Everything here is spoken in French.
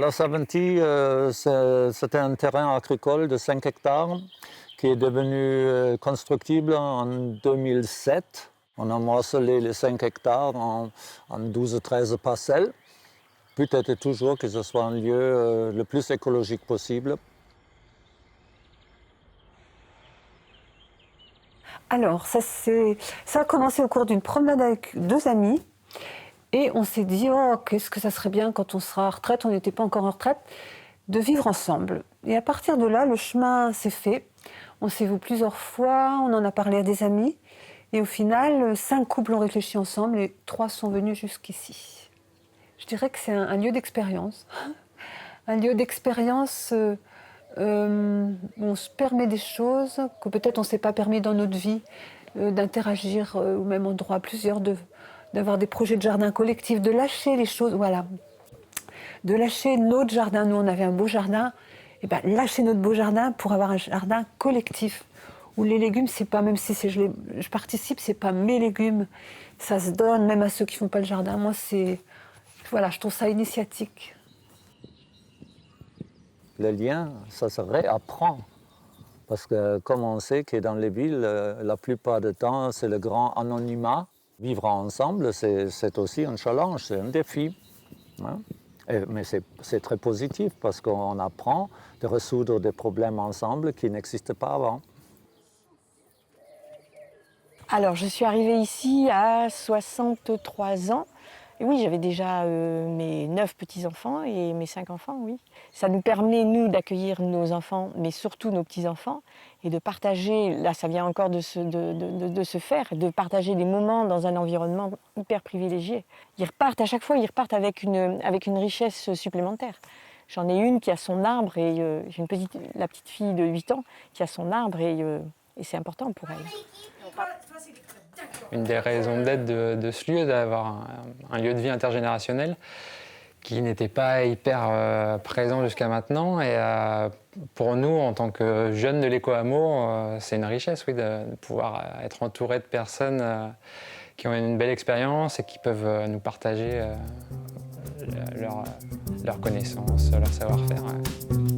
La Saventie, c'était un terrain agricole de 5 hectares qui est devenu constructible en 2007. On a morcelé les 5 hectares en 12-13 parcelles. Le but était toujours que ce soit un lieu le plus écologique possible. Alors, ça a commencé au cours d'une promenade avec 2 amis. Et on s'est dit, oh, qu'est-ce que ça serait bien quand on sera en retraite, on n'était pas encore en retraite, de vivre ensemble. Et à partir de là, le chemin s'est fait. On s'est vu plusieurs fois, on en a parlé à des amis. Et au final, 5 couples ont réfléchi ensemble et 3 sont venus jusqu'ici. Je dirais que c'est un lieu d'expérience. Un lieu d'expérience où on se permet des choses que peut-être on ne s'est pas permis dans notre vie, d'interagir au même endroit, plusieurs, d'avoir des projets de jardin collectif, de lâcher les choses, voilà. De lâcher notre jardin. Nous, on avait un beau jardin. Et ben, lâcher notre beau jardin pour avoir un jardin collectif. Où les légumes, c'est pas, même si je participe, c'est pas mes légumes. Ça se donne, même à ceux qui font pas le jardin. Moi, voilà, je trouve ça initiatique. Le lien, ça serait apprendre. Parce que comme on sait que dans les villes, la plupart du temps, c'est le grand anonymat. Vivre ensemble, c'est aussi un challenge, c'est un défi. Hein? Mais c'est très positif parce qu'on apprend de résoudre des problèmes ensemble qui n'existaient pas avant. Alors, je suis arrivée ici à 63 ans. Et oui, j'avais déjà mes 9 petits-enfants et mes 5 enfants, oui. Ça nous permet, nous, d'accueillir nos enfants, mais surtout nos petits-enfants, et de partager, là ça vient encore de se faire, de partager des moments dans un environnement hyper privilégié. Ils repartent, à chaque fois, ils repartent avec une richesse supplémentaire. J'en ai une qui a son arbre, et j'ai la petite fille de 8 ans qui a son arbre, et c'est important pour elle. Une des raisons d'être de ce lieu, d'avoir un lieu de vie intergénérationnel qui n'était pas hyper présent jusqu'à maintenant. Et pour nous, en tant que jeunes de l'éco-hameau, c'est une richesse, oui, de pouvoir être entouré de personnes qui ont une belle expérience et qui peuvent nous partager leurs connaissances, leur savoir-faire. Ouais.